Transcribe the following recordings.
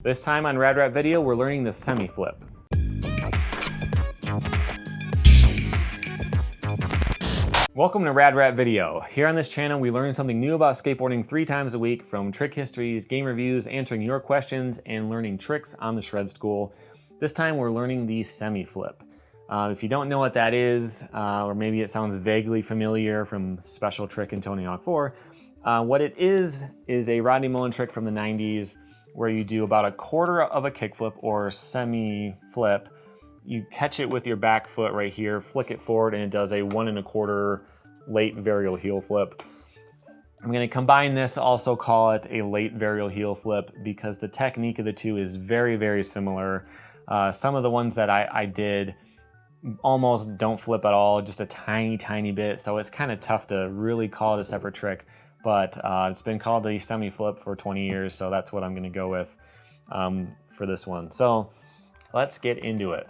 This time on Rad Rat Video, we're learning the semi-flip. Welcome to Rad Rat Video. Here on this channel, we learn something new about skateboarding 3 times a week, from trick histories, game reviews, answering your questions, and learning tricks on the shred stool. This time, we're learning the semi-flip. If you don't know what that is, or maybe it sounds vaguely familiar from Special Trick and Tony Hawk 4, what it is a Rodney Mullen trick from the 90s where you do about a quarter of a kickflip or semi-flip. You catch it with your back foot right here, flick it forward, and it does a 1 1/4 late varial heel flip. I'm going to combine this, also call it a late varial heel flip, because the technique of the two is very, very similar. Some of the ones that I did almost don't flip at all, just a tiny bit, so it's kind of tough to really call it a separate trick, but it's been called the semi-flip for 20 years, so that's what I'm going to go with for this one. So let's get into it.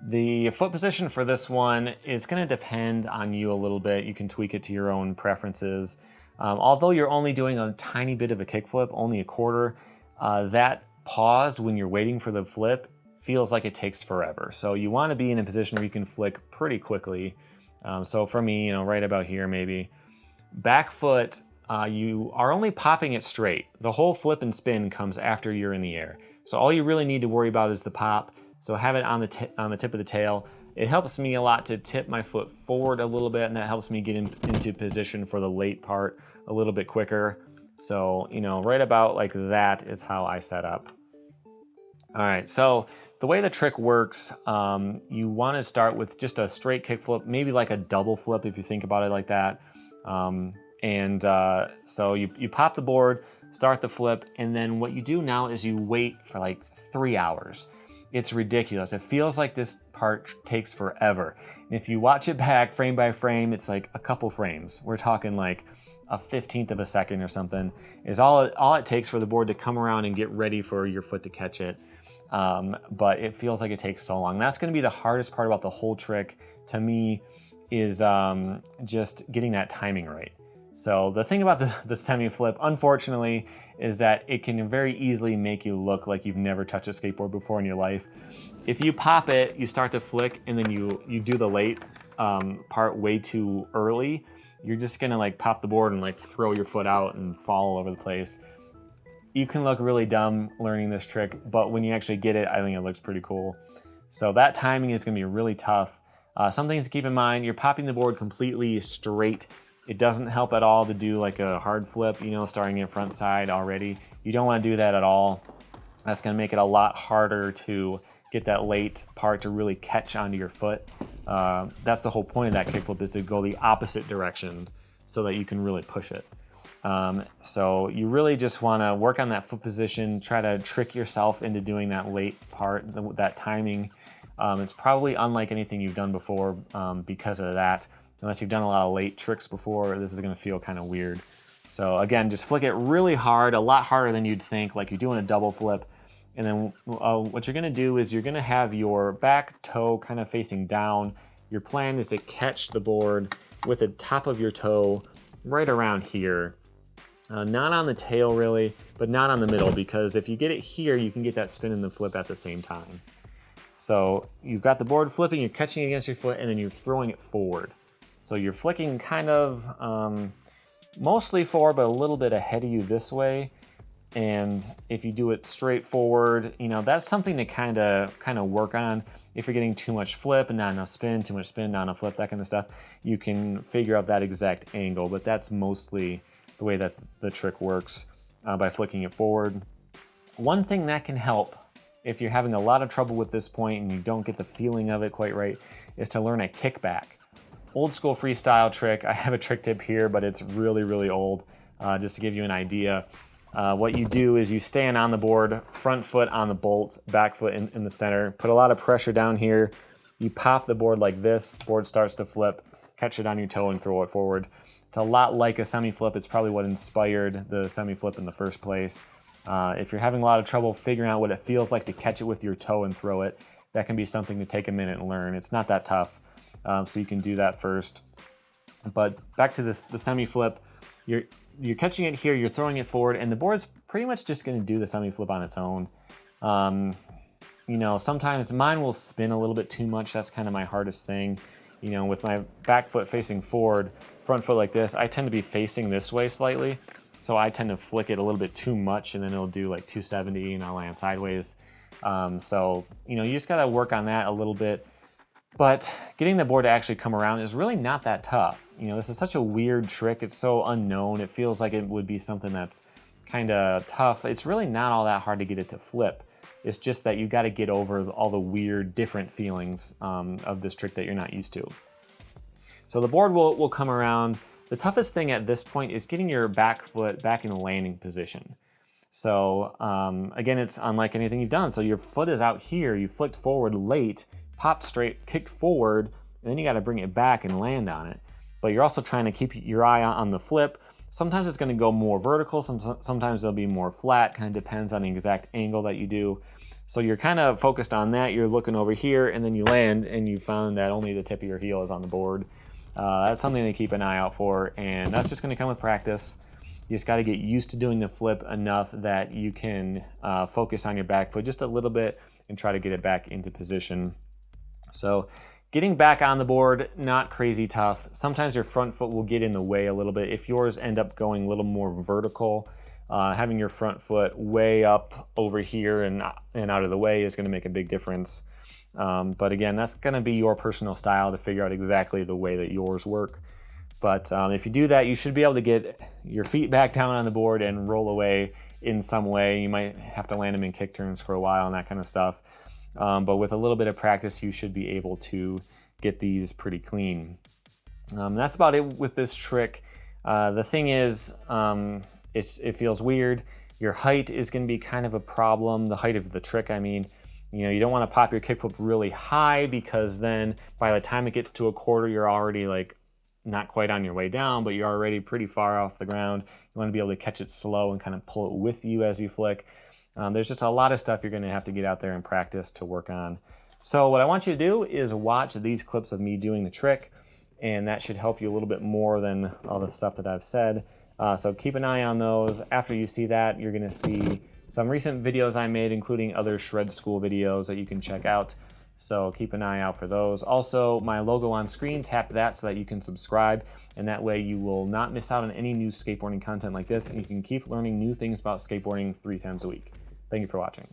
The foot position for this one is going to depend on you a little bit. You can tweak it to your own preferences. Although you're only doing a tiny bit of a kickflip, only a quarter, that pause when you're waiting for the flip feels like it takes forever. So you want to be in a position where you can flick pretty quickly. So for me, right about here maybe. Back foot, you are only popping it straight. The whole flip and spin comes after you're in the air. So all you really need to worry about is the pop. So have it on the tip of the tail. It helps me a lot to tip my foot forward a little bit, and that helps me get into position for the late part a little bit quicker. So, right about like that is how I set up. All right, so the way the trick works, you want to start with just a straight kickflip, maybe like a double flip if you think about it like that. So you pop the board, start the flip, and then what you do now is you wait for like 3 hours. It's ridiculous. It feels like this part takes forever. And if you watch it back frame by frame, it's like a couple frames. We're talking like a 15th of a second or something is all it takes for the board to come around and get ready for your foot to catch it. But it feels like it takes so long. That's going to be the hardest part about the whole trick to me, is just getting that timing right. So the thing about the semi-flip, unfortunately, is that it can very easily make you look like you've never touched a skateboard before in your life. If you pop it, you start to flick, and then you do the late part way too early, you're just gonna like pop the board and like throw your foot out and fall all over the place. You can look really dumb learning this trick, but when you actually get it, I think it looks pretty cool. So that timing is gonna be really tough. Some things to keep in mind: you're popping the board completely straight. It doesn't help at all to do like a hard flip, starting in front side already. You don't want to do that at all. That's going to make it a lot harder to get that late part to really catch onto your foot. That's the whole point of that kickflip, is to go the opposite direction so that you can really push it. So you really just want to work on that foot position, try to trick yourself into doing that late part, that timing. It's probably unlike anything you've done before because of that. Unless you've done a lot of late tricks before, this is going to feel kind of weird. So again, just flick it really hard, a lot harder than you'd think, like you're doing a double flip. And then what you're going to do is you're going to have your back toe kind of facing down. Your plan is to catch the board with the top of your toe right around here. Not on the tail really, but not on the middle, because if you get it here, you can get that spin and the flip at the same time. So you've got the board flipping, you're catching it against your foot, and then you're throwing it forward. So you're flicking kind of mostly forward, but a little bit ahead of you this way. And if you do it straight forward, that's something to kind of work on. If you're getting too much flip and not enough spin, too much spin, not enough flip, that kind of stuff, you can figure out that exact angle. But that's mostly the way that the trick works, by flicking it forward. One thing that can help, if you're having a lot of trouble with this point and you don't get the feeling of it quite right, is to learn a kickback. Old school freestyle trick. I have a trick tip here, but it's really, really old. Just to give you an idea, what you do is you stand on the board, front foot on the bolts, back foot in the center, put a lot of pressure down here. You pop the board like this, board starts to flip, catch it on your toe and throw it forward. It's a lot like a semi-flip. It's probably what inspired the semi-flip in the first place. If you're having a lot of trouble figuring out what it feels like to catch it with your toe and throw it, that can be something to take a minute and learn. It's not that tough. So you can do that first. But back to the semi-flip, you're catching it here, you're throwing it forward, and the board's pretty much just gonna do the semi-flip on its own. You know, sometimes mine will spin a little bit too much. That's kind of my hardest thing. You know, with my back foot facing forward, front foot like this, I tend to be facing this way slightly. So I tend to flick it a little bit too much, and then it'll do like 270 and I'll land sideways. So, you know, you just gotta work on that a little bit. But getting the board to actually come around is really not that tough. You know, this is such a weird trick. It's so unknown. It feels like it would be something that's kind of tough. It's really not all that hard to get it to flip. It's just that you got to get over all the weird, different feelings of this trick that you're not used to. So the board will come around. The toughest thing at this point is getting your back foot back in the landing position. So again, it's unlike anything you've done. So your foot is out here, you flicked forward late, popped straight, kicked forward, and then you got to bring it back and land on it. But you're also trying to keep your eye on the flip. Sometimes it's going to go more vertical, sometimes it'll be more flat, kind of depends on the exact angle that you do. So you're kind of focused on that, you're looking over here, and then you land, and you found that only the tip of your heel is on the board. That's something to keep an eye out for, and that's just going to come with practice. You just got to get used to doing the flip enough that you can focus on your back foot just a little bit and try to get it back into position. So getting back on the board, not crazy tough. Sometimes your front foot will get in the way a little bit. If yours end up going a little more vertical, having your front foot way up over here and out of the way is going to make a big difference. But again, that's going to be your personal style to figure out exactly the way that yours work. But if you do that, you should be able to get your feet back down on the board and roll away in some way. You might have to land them in kick turns for a while and that kind of stuff. But with a little bit of practice, you should be able to get these pretty clean. That's about it with this trick. The thing is, it feels weird. Your height is going to be kind of a problem. The height of the trick, I mean. You know, you don't want to pop your kickflip really high, because then by the time it gets to a quarter, you're already like not quite on your way down, but you're already pretty far off the ground. You want to be able to catch it slow and kind of pull it with you as you flick. There's just a lot of stuff you're going to have to get out there and practice to work on. So what I want you to do is watch these clips of me doing the trick, and that should help you a little bit more than all the stuff that I've said. So keep an eye on those. After you see that, you're going to see some recent videos I made, including other Shred School videos that you can check out. So keep an eye out for those. Also, my logo on screen, tap that so that you can subscribe, and that way you will not miss out on any new skateboarding content like this, and you can keep learning new things about skateboarding 3 times a week. Thank you for watching.